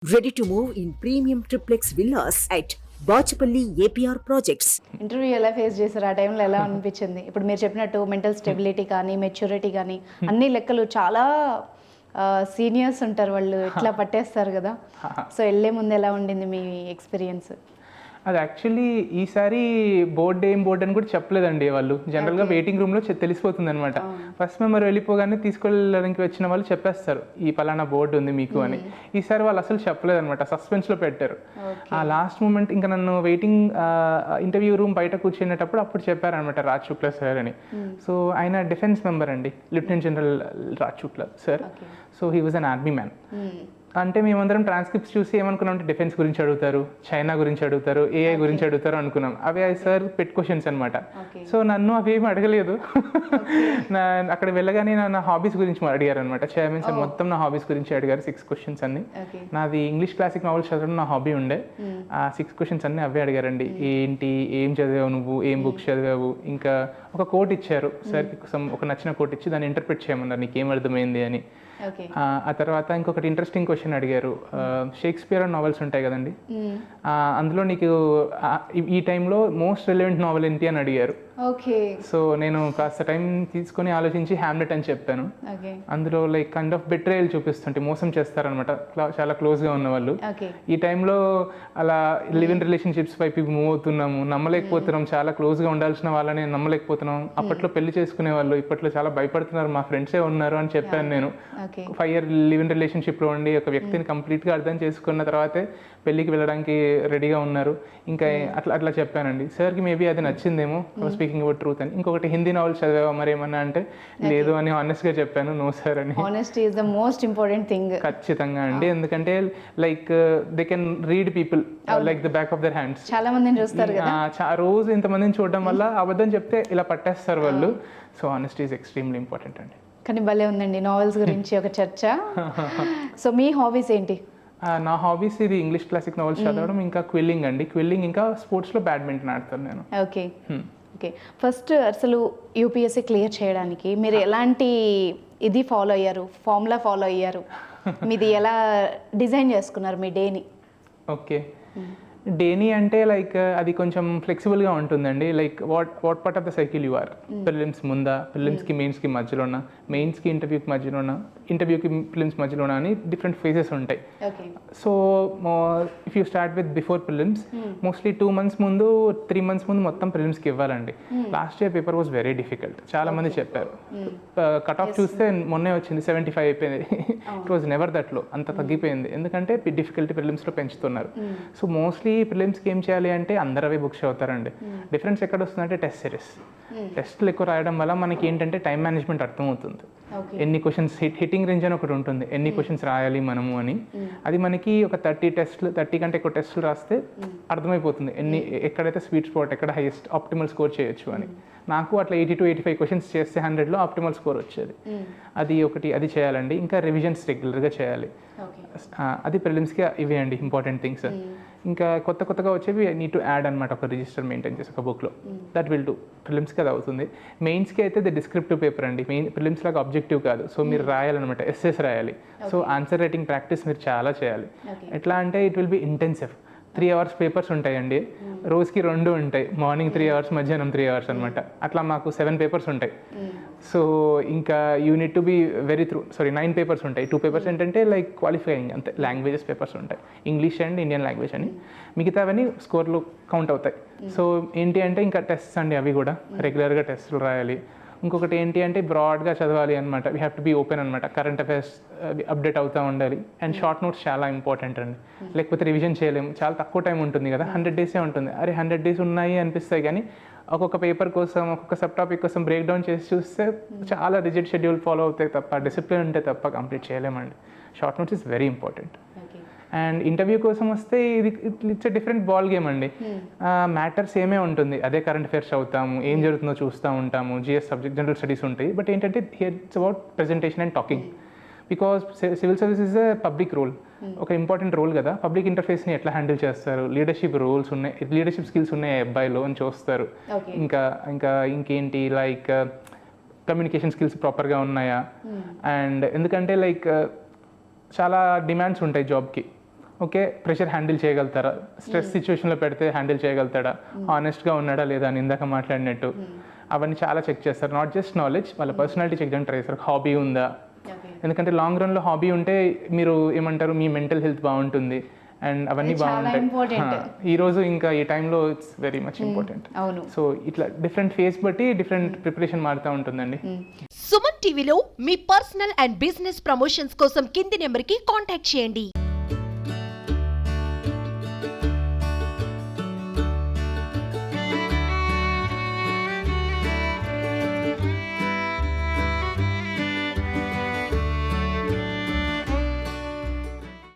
Ready to move in premium triplex villas at Bachapalli APR Projects. Interview ఎలా face చేశారు? ఆ టైంలో ఎలా అనిపించింది? ఇప్పుడు మీరు చెప్పినట్టు మెంటల్ స్టెబిలిటీ కానీ, మెచ్యూరిటీ కానీ అన్ని లెక్కలు చాలా సీనియర్స్ ఉంటారు, వాళ్ళు ఇట్లా పట్టేస్తారు కదా. సో వెళ్ళే ముందు ఎలా ఉండింది మీ ఎక్స్పీరియన్స్? అది యాక్చువల్లీ ఈసారి బోర్డ్ ఏం బోర్డ్ అని కూడా చెప్పలేదండి వాళ్ళు. జనరల్గా వెయిటింగ్ రూమ్లో తెలిసిపోతుంది అనమాట. ఫస్ట్ మెంబర్ వెళ్ళిపోగానే తీసుకెళ్ళడానికి వచ్చిన వాళ్ళు చెప్పేస్తారు ఈ పలానా బోర్డు ఉంది మీకు అని. ఈసారి వాళ్ళు అసలు చెప్పలేదన్నమాట, సస్పెన్స్లో పెట్టారు. ఆ లాస్ట్ మూమెంట్ ఇంకా నన్ను వెయిటింగ్ ఇంటర్వ్యూ రూమ్ బయట కూర్చునేటప్పుడు అప్పుడు చెప్పారనమాట రాజ్ శుక్లా సార్ అని. సో ఆయన డిఫెన్స్ మెంబర్ అండి, lieutenant general Raj Shukla sir. So he was an army man. అంటే మేమందరం ట్రాన్స్క్రిప్ట్స్ చూసి ఏమనుకున్నాం అంటే డిఫెన్స్ గురించి అడుగుతారు, చైనా గురించి అడుగుతారు, ఏఐ గురించి అడుగుతారు అనుకున్నాం. అవి సార్ పెట్ క్వశ్చన్స్ అనమాట. సో నన్ను అవి ఏమి అడగలేదు. అక్కడ వెళ్ళగానే నా హాబీస్ గురించి అడిగారు అనమాట. చైర్మన్ సార్ మొత్తం నా హాబీస్ గురించి అడిగారు. 6 క్వశ్చన్స్ అన్ని. నాది ఇంగ్లీష్ క్లాసిక్ నావెల్స్ చదవడం నా హాబీ ఉండే. ఆ 6 క్వశ్చన్స్ అన్ని అవే అడిగారండి. ఏంటి, ఏం చదివావు నువ్వు, ఏం బుక్స్ చదివావు, ఇంకా ఒక కోట్ ఇచ్చారు సార్కి, ఒక నచ్చిన కోట్ ఇచ్చి దాన్ని ఇంటర్ప్రిట్ చేయమన్నారు నీకేం అర్థమైంది అని. ఆ తర్వాత ఇంకొకటి ఇంట్రెస్టింగ్ క్వశ్చన్ అడిగారు. షేక్స్పియర్ నావెల్స్ ఉంటాయి కదండి, అందులో నీకు ఈ టైంలో మోస్ట్ రిలవెంట్ నావెల్ ఏంటి అని అడిగారు. సో నేను కాస్త టైం తీసుకొని ఆలోచించి హ్యామ్లెట్ అని చెప్పాను. అందులో లైక్ కైండ్ ఆఫ్ బెట్రేయల్ చూపిస్తుంటే మోసం చేస్తారనమాట చాలా క్లోజ్గా ఉన్న వాళ్ళు. ఈ టైంలో అలా లివ్ ఇన్ రిలేషన్షిప్స్ వైపు మూవ్ అవుతున్నాము, నమ్మలేకపోతున్నాం, చాలా క్లోజ్గా ఉండాల్సిన వాళ్ళని నమ్మలేకపోతున్నాం. అప్పట్లో పెళ్లి చేసుకునే వాళ్ళు ఇప్పట్లో చాలా భయపడుతున్నారు, మా ఫ్రెండ్సే ఉన్నారు అని చెప్పాను నేను. 5 year లివ్ ఇన్ రిలేషన్షిప్లో ఉండి ఒక వ్యక్తిని కంప్లీట్గా అర్థం చేసుకున్న తర్వాతే పెళ్ళికి వెళ్ళడానికి రెడీగా ఉన్నారు. ఇంకా అట్లా చెప్పానండి. సార్కి మేబీ అది నచ్చిందేమో, స్పీకింగ్ అబౌట్ ట్రూత్ అని. ఇంకొకటి హిందీ నావెల్ చదివా మరి ఏమన్నా అంటే లేదు అని ఆనెస్ట్గా చెప్పాను. నో సార్ అని. Honesty is the most important thing. ఖచ్చితంగా అండి, ఎందుకంటే like they can read people like the back of their hands. చాలా మందిని చూస్తారు కదా, రోజు ఇంతమందిని చూడడం వల్ల అబద్ధం చెప్తే ఇలా పట్టేస్తారు వాళ్ళు. So honesty is extremely important అండి. కానీ భలే ఉందండి నావెల్స్ గురించి ఒక చర్చ. సో మీ హాబీస్ ఏంటి? నా హాబీస్ ఇది ఇంగ్లీష్ క్లాసిక్ నావెల్స్ చదవడం, ఇంకా క్విల్లింగ్ అండి. క్విల్లింగ్, ఇంకా స్పోర్ట్స్లో బ్యాడ్మింటన్ ఆడతాను నేను. ఓకే. ఫస్ట్ అసలు యూపీఎస్సీ క్లియర్ చేయడానికి మీరు ఎలాంటి ఇది ఫాలో అయ్యారు, ఫార్ములా ఫాలో అయ్యారు? మీది ఎలా డిజైన్ చేసుకున్నారు మీ డేని? ఓకే, డేని అంటే లైక్ అది కొంచెం ఫ్లెక్సిబుల్గా ఉంటుందండి. Like what part of the cycle you are. Prelims ముందా, ప్రిలిమ్స్కి మెయిన్స్కి మధ్యలోన, మెయిన్స్కి ఇంటర్వ్యూకి మధ్యలోన, ఇంటర్వ్యూకి ప్రిలిమ్స్ మధ్యలోన అని డిఫరెంట్ ఫేజెస్ ఉంటాయి. So if you start with before prelims, mostly 2 months ముందు 3 months ముందు మొత్తం ప్రిలిమ్స్కి ఇవ్వాలండి. Last year paper was very difficult, చాలా మంది చెప్పారు. కట్ ఆఫ్ చూస్తే మొన్నే వచ్చింది 75 అయిపోయింది. ఇట్ వాజ్ నెవర్ దట్ లో, అంత తగ్గిపోయింది. ఎందుకంటే డిఫికల్టీ ప్రిలిమ్స్లో పెంచుతున్నారు. సో మోస్ట్లీ ప్రిలిమ్స్కి ఏం చేయాలి అంటే అందరూ అవే బుక్స్ చదువుతారండి. డిఫరెన్స్ ఎక్కడ వస్తుందంటే టెస్ట్ సిరీస్. టెస్ట్లు ఎక్కువ రాయడం వల్ల మనకి ఏంటంటే టైం మేనేజ్మెంట్ అర్థమవుతుంది. ఎన్ని క్వశ్చన్స్, హిట్టింగ్ రేంజ్ అని ఒకటి ఉంటుంది, ఎన్ని క్వశ్చన్స్ రాయాలి మనము అని. అది మనకి ఒక 30 కంటే ఎక్కువ టెస్టులు రాస్తే అర్థమైపోతుంది ఎక్కడైతే స్వీట్ స్పాట్, ఎక్కడ హైయెస్ట్ ఆప్టిమల్ స్కోర్ చేయొచ్చు అని. నాకు అట్లా 80 to 85 క్వశ్చన్స్ చేస్తే 100లో ఆప్టిమల్ స్కోర్ వచ్చేది. అది చేయాలండి. ఇంకా రివిజన్స్ రెగ్యులర్గా చేయాలి. అది ప్రిలిమ్స్కి ఇవే అండి ఇంపార్టెంట్ థింగ్స్. ఇంకా కొత్తగా వచ్చేవి నీడ్ టు యాడ్ అనమాట, ఒక రిజిస్టర్ మెయింటైన్ చేసి ఒక బుక్లో. That will do. ప్రిలిమ్స్కి అది అవుతుంది. మెయిన్స్కి అయితే ది డిస్క్రిప్టివ్ పేపర్ అండి. ప్రిలిమ్స్ లాగా ఆబ్జెక్టివ్ కాదు. సో మీరు రాయాలన్నమాట, ఎస్ఎస్ రాయాలి. సో ఆన్సర్ రైటింగ్ ప్రాక్టీస్ మీరు చాలా చేయాలి. ఎట్లా అంటే it will be intensive. 3 hours papers ఉంటాయండి, రోజుకి 2 ఉంటాయి. మార్నింగ్ 3 hours, మధ్యాహ్నం 3 hours అనమాట. అట్లా మాకు 7 papers ఉంటాయి. సో ఇంకా you need to be 9 papers ఉంటాయి. 2 papers ఏంటంటే లైక్ క్వాలిఫైయింగ్ అంతే, లాంగ్వేజెస్ పేపర్స్ ఉంటాయి, ఇంగ్లీష్ అండ్ ఇండియన్ లాంగ్వేజ్ అని. మిగతావన్నీ స్కోర్లు కౌంట్ అవుతాయి. సో ఏంటి అంటే ఇంకా టెస్ట్స్ అండి, అవి కూడా రెగ్యులర్గా టెస్టులు రాయాలి. ఇంకొకటి ఏంటి అంటే బ్రాడ్గా చదవాలి అనమాట. We have to be open అనమాట. కరెంట్ అఫైర్స్ అప్డేట్ అవుతూ ఉండాలి. అండ్ షార్ట్ నోట్స్ చాలా ఇంపార్టెంట్ అండి, లేకపోతే రివిజన్ చేయలేము. చాలా తక్కువ టైం ఉంటుంది కదా, 100 days ఉంటుంది. 100 days ఉన్నాయి అనిపిస్తాయి, కానీ ఒక్కొక్క పేపర్ కోసం, ఒక్కొక్క సబ్ టాపిక్ కోసం బ్రేక్ డౌన్ చేసి చూస్తే చాలా రిజిడ్ షెడ్యూల్ ఫాలో అవుతాయి తప్ప, డిసిప్లిన్ ఉంటే తప్ప కంప్లీట్ చేయలేమండి. Short notes is very important. And interview కోసం వస్తే it's a different ball game అండి. మ్యాటర్స్ ఏమే ఉంటుంది, అదే కరెంట్ అఫైర్స్ అవుతాము, ఏం జరుగుతుందో చూస్తూ ఉంటాము, జిఎస్ సబ్జెక్ట్, జనరల్ స్టడీస్ ఉంటాయి. బట్ ఏంటంటే here it's about presentation and talking. Because civil service is a public role, ఒక ఇంపార్టెంట్ రోల్ కదా. పబ్లిక్ ఇంటర్ఫేస్ని ఎట్లా హ్యాండిల్ చేస్తారు, లీడర్షిప్ రోల్స్ ఉన్నాయి, లీడర్షిప్ స్కిల్స్ ఉన్నాయి అబ్బాయిలో అని చూస్తారు. ఇంకేంటి లైక్ కమ్యూనికేషన్ స్కిల్స్ ప్రాపర్గా ఉన్నాయా. అండ్ ఎందుకంటే లైక్ చాలా డిమాండ్స్ ఉంటాయి జాబ్కి. ఓకే ప్రెషర్ హ్యాండిల్ చేయగలుగుతారా, స్ట్రెస్ సిచ్యువేషన్లో పెడితే హ్యాండిల్ చేయగలుగుతాడా, హానెస్ట్గా ఉన్నాడా లేదా అని ఇందాక మాట్లాడినట్టు అవన్నీ చాలా చెక్ చేస్తారు. నాట్ జస్ట్ నాలెడ్జ్, వాళ్ళ పర్సనాలిటీ చెక్ చేయడం ట్రై చేస్తారు. హాబీ ఉందా, ఎందుకంటే లాంగ్ రన్లో హాబీ ఉంటే మీరు ఏమంటారు మీ మెంటల్ హెల్త్ బాగుంటుంది అండ్ అవన్నీ బాగుంటాయి. ఈరోజు ఇంకా ఈ టైంలో it's very much important. So ఇట్లా డిఫరెంట్ ఫేస్ బట్టి డిఫరెంట్ ప్రిపరేషన్ మారుతూ ఉంటుందండి. సుమన్ టీవీలో మీ పర్సనల్ అండ్ బిజినెస్ ప్రమోషన్స్ కోసం కింది నెంబర్కి కాంటాక్ట్ చేయండి.